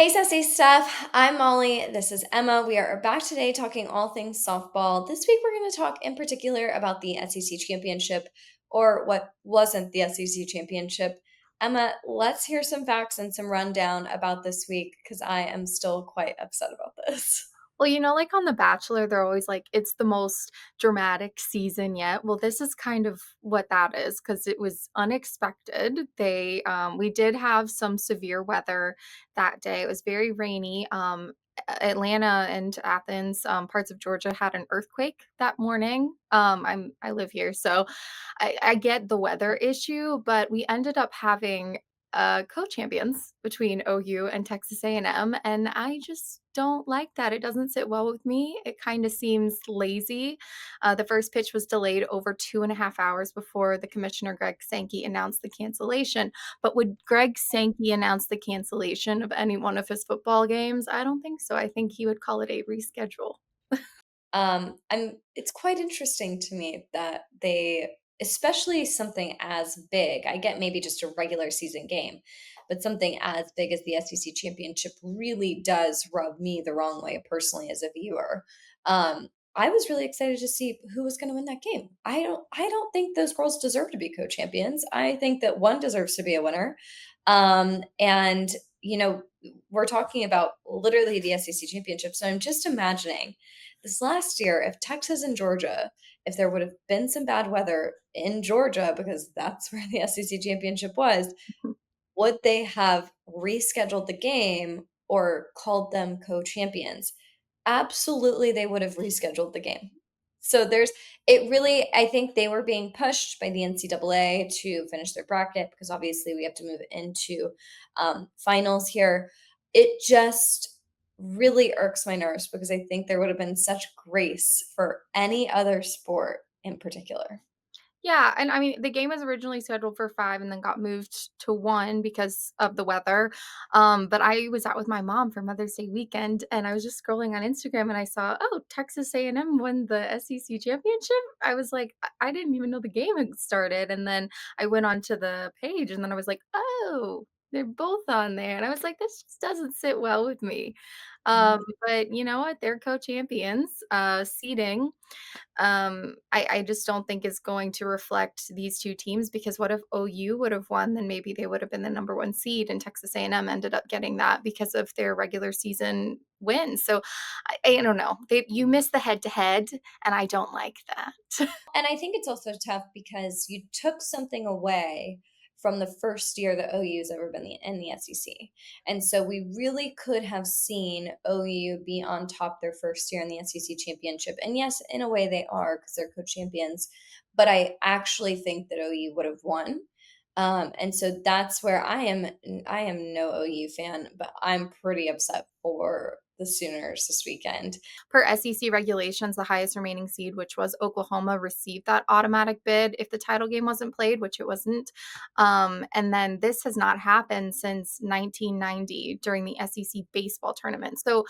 Hey, Sassy Stuff. I'm Molly. This is Emma. We are back today talking all things softball. This week, we're going to talk in particular about the SEC Championship, or what wasn't the SEC Championship. Emma, let's hear some facts and some rundown about this week because I am still quite upset about this. Well, like on The Bachelor, they're always like, it's the most dramatic season yet. Well, this is kind of what that is because it was unexpected. We did have some severe weather that day. It was very rainy. Atlanta and Athens, parts of Georgia had an earthquake that morning. I live here, so I get the weather issue, but we ended up having co-champions between OU and Texas A&M, and I just don't like that. It doesn't sit well with me. It kind of seems lazy. The first pitch was delayed over 2.5 hours before the commissioner Greg Sankey announced the cancellation. But would Greg Sankey announce the cancellation of any one of his football games? I don't think so. I think he would call it a reschedule. It's quite interesting to me that especially something as big, I get maybe just a regular season game, but something as big as the SEC championship really does rub me the wrong way personally as a viewer. I was really excited to see who was going to win that game. I don't think those girls deserve to be co-champions. I think that one deserves to be a winner. And we're talking about literally the SEC championship. So I'm just imagining this last year, if Texas and Georgia, if there would have been some bad weather in Georgia, because that's where the SEC championship was, would they have rescheduled the game or called them co-champions? Absolutely, they would have rescheduled the game. So it really, I think they were being pushed by the NCAA to finish their bracket because obviously we have to move into finals here. It just really irks my nerves because I think there would have been such grace for any other sport in particular. Yeah, and I mean, the game was originally scheduled for 5 and then got moved to 1 because of the weather. But I was out with my mom for Mother's Day weekend, and I was just scrolling on Instagram and I saw, oh, Texas A&M won the SEC championship. I was like, I didn't even know the game had started. And then I went onto the page and then I was like, oh, they're both on there. And I was like, this just doesn't sit well with me. But you know what? They're co-champions. Seeding I just don't think is going to reflect these two teams because what if OU would have won? Then maybe they would have been the number one seed, and Texas A&M ended up getting that because of their regular season win. So I don't know. You miss the head to head, and I don't like that. And I think it's also tough because you took something away from the first year that OU's ever been in the SEC. And so we really could have seen OU be on top their first year in the SEC championship. And yes, in a way they are because they're co-champions, but I actually think that OU would have won. And so that's where I am no OU fan, but I'm pretty upset for the Sooners this weekend. Per SEC regulations, the highest remaining seed, which was Oklahoma, received that automatic bid if the title game wasn't played, which it wasn't. And then this has not happened since 1990 during the SEC baseball tournament. So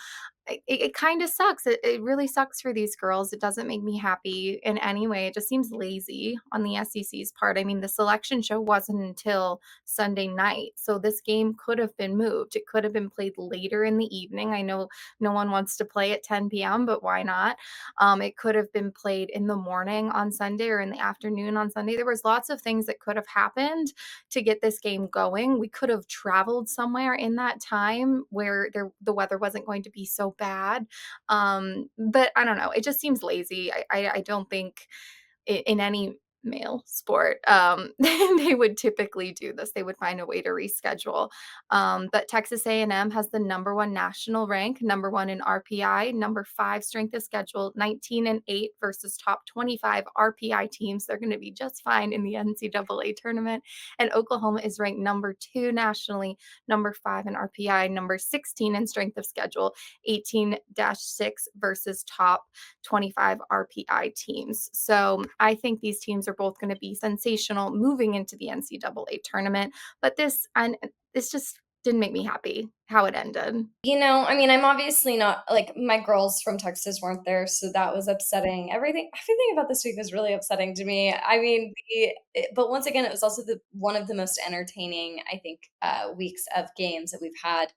it kind of sucks. It really sucks for these girls. It doesn't make me happy in any way. It just seems lazy on the SEC's part. I mean, the selection show wasn't until Sunday night. So this game could have been moved. It could have been played later in the evening. I know no one wants to play at 10 p.m., but why not? It could have been played in the morning on Sunday or in the afternoon on Sunday. There was lots of things that could have happened to get this game going. We could have traveled somewhere in that time where the weather wasn't going to be so bad. But I don't know. It just seems lazy. I don't think in any male sport, they would typically do this. They would find a way to reschedule. But Texas A&M has the number one national rank, number one in RPI, number five strength of schedule, 19-8 versus top 25 RPI teams. They're going to be just fine in the NCAA tournament. And Oklahoma is ranked number two nationally, number five in RPI, number 16 in strength of schedule, 18-6 versus top 25 RPI teams. So I think these teams are both going to be sensational moving into the NCAA tournament. But this just didn't make me happy how it ended. I mean, I'm obviously not like my girls from Texas weren't there, so that was upsetting. Everything about this week was really upsetting to me. I mean, but once again, it was also the one of the most entertaining, I think, weeks of games that we've had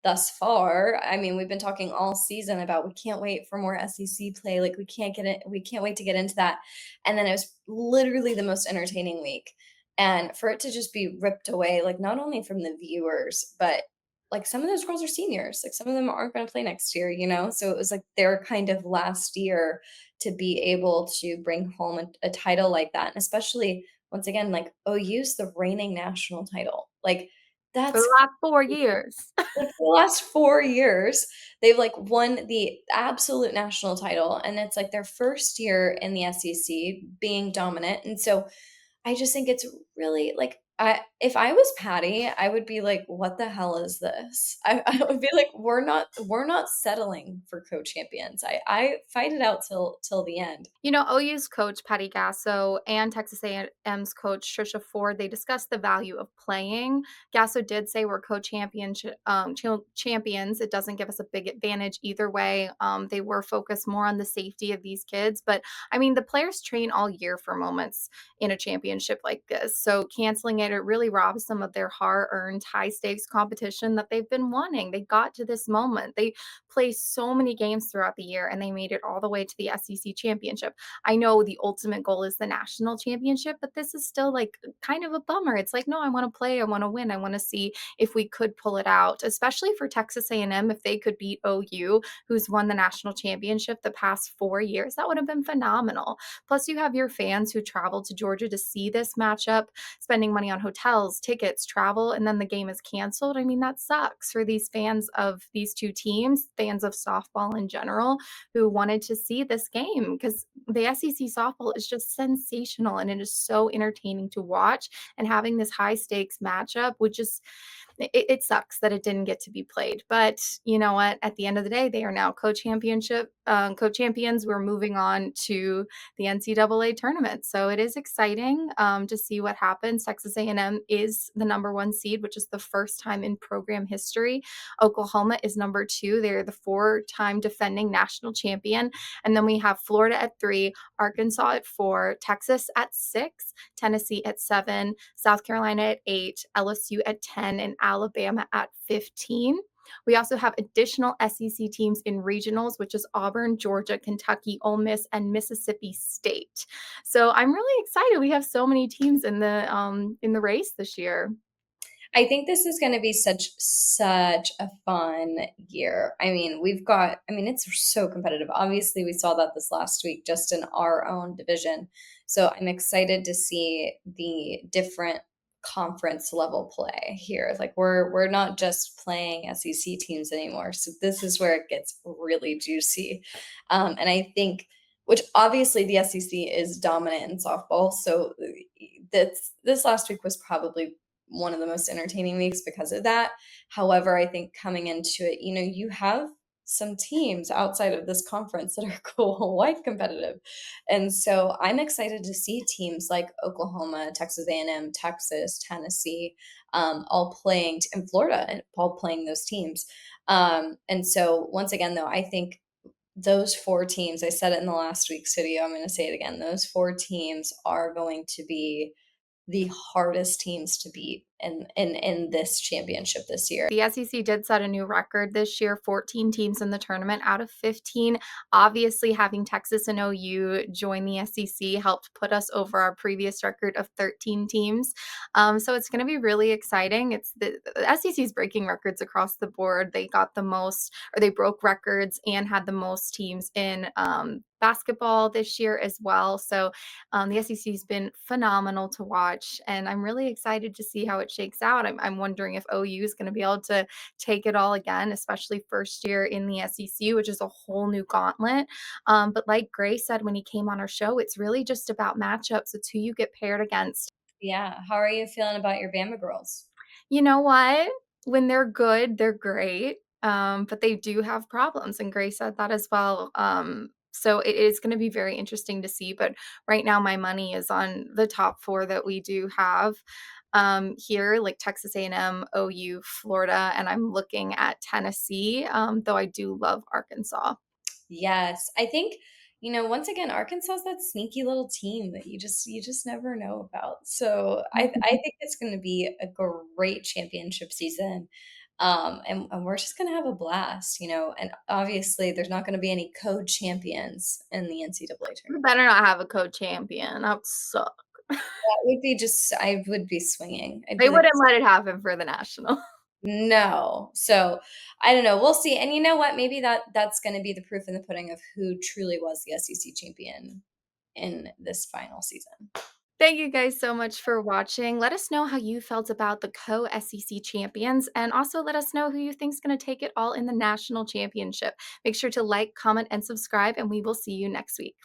thus far. I mean, we've been talking all season about we can't wait for more SEC play. Like we can't wait to get into that. And then it was literally the most entertaining week. And for it to just be ripped away, like not only from the viewers, but like some of those girls are seniors. Like some of them aren't going to play next year, you know? So it was like their kind of last year to be able to bring home a title like that. And especially once again, like OU's the reigning national title. Like For the that's last 4 years. like for the last 4 years, they've, like, won the absolute national title, and it's, like, their first year in the SEC being dominant, and so I just think it's really like, if I was Patty, I would be like, "What the hell is this?" I would be like, we're not settling for co-champions." I fight it out till the end. You know, OU's coach, Patty Gasso, and Texas A&M's coach, Trisha Ford, they discussed the value of playing. Gasso did say we're champions. It doesn't give us a big advantage either way. They were focused more on the safety of these kids. But I mean, the players train all year for moments in a championship like this. So canceling it, it really robs them of their hard earned high stakes competition that they've been wanting. They got to this moment. They play so many games throughout the year and they made it all the way to the SEC championship. I know the ultimate goal is the national championship, but this is still like kind of a bummer. It's like, no, I want to play, I want to win, I want to see if we could pull it out, especially for Texas A&M if they could beat OU, who's won the national championship the past 4 years. That would have been phenomenal. Plus you have your fans who traveled to Georgia to see this matchup, spending money on hotels, tickets, travel, and then the game is canceled. I mean, that sucks for these fans of these two teams, fans of softball in general, who wanted to see this game because the SEC softball is just sensational and it is so entertaining to watch. And having this high stakes matchup would just it sucks that it didn't get to be played. But you know what? At the end of the day, they are now co-champions. We're moving on to the NCAA tournament, so it is exciting to see what happens. Texas A&M is the number one seed, which is the first time in program history. Oklahoma is number two. They're the four-time defending national champion, and then we have Florida at three, Arkansas at four, Texas at six, Tennessee at seven, South Carolina at eight, LSU at 10, and Alabama at 15. We also have additional SEC teams in regionals, which is Auburn, Georgia, Kentucky, Ole Miss, and Mississippi State. So I'm really excited. We have so many teams in the race this year. I think this is gonna be such a fun year. I mean, it's so competitive. Obviously, we saw that this last week just in our own division. So I'm excited to see the different conference level play here. Like we're not just playing SEC teams anymore. So this is where it gets really juicy. And I think which obviously the SEC is dominant in softball. So this last week was probably one of the most entertaining weeks because of that. However, I think coming into it, you know, you have some teams outside of this conference that are quite competitive. And so I'm excited to see teams like Oklahoma, Texas A&M, Texas, Tennessee, all playing, and Florida, and all playing those teams. And so once again, though, I think those four teams, I said it in the last week's video, I'm going to say it again. Those four teams are going to be the hardest teams to beat in this championship this year. The SEC did set a new record this year, 14 teams in the tournament out of 15. Obviously, having Texas and OU join the SEC helped put us over our previous record of 13 teams. So it's going to be really exciting. The SEC is breaking records across the board. They got the most, or they broke records and had the most teams in basketball this year as well. So the SEC has been phenomenal to watch, and I'm really excited to see how it shakes out. I'm wondering if OU is going to be able to take it all again, especially first year in the SEC, which is a whole new gauntlet. But like Gray said when he came on our show, it's really just about matchups. It's who you get paired against. Yeah, how are you feeling about your Bama girls? You know what? When they're good, they're great. But they do have problems, and Gray said that as well. So it is going to be very interesting to see. But right now, my money is on the top four that we do have here, like Texas A&M, OU, Florida, and I'm looking at Tennessee. Though I do love Arkansas. Yes, I think, you know, once again, Arkansas is that sneaky little team that you just never know about. So I think it's going to be a great championship season. And we're just gonna have a blast, and obviously, there's not gonna be any co-champions in the NCAA We tournament. better not have a co-champion, that would suck. That would be just I would be swinging. I'd They be like, wouldn't let it happen for the national. "No." So, I don't know, we'll see, and you know what? Maybe that's gonna be the proof in the pudding of who truly was the SEC champion in this final season. Thank you guys so much for watching. Let us know how you felt about the co-SEC champions, and also let us know who you think's gonna take it all in the national championship. Make sure to like, comment, and subscribe, and we will see you next week.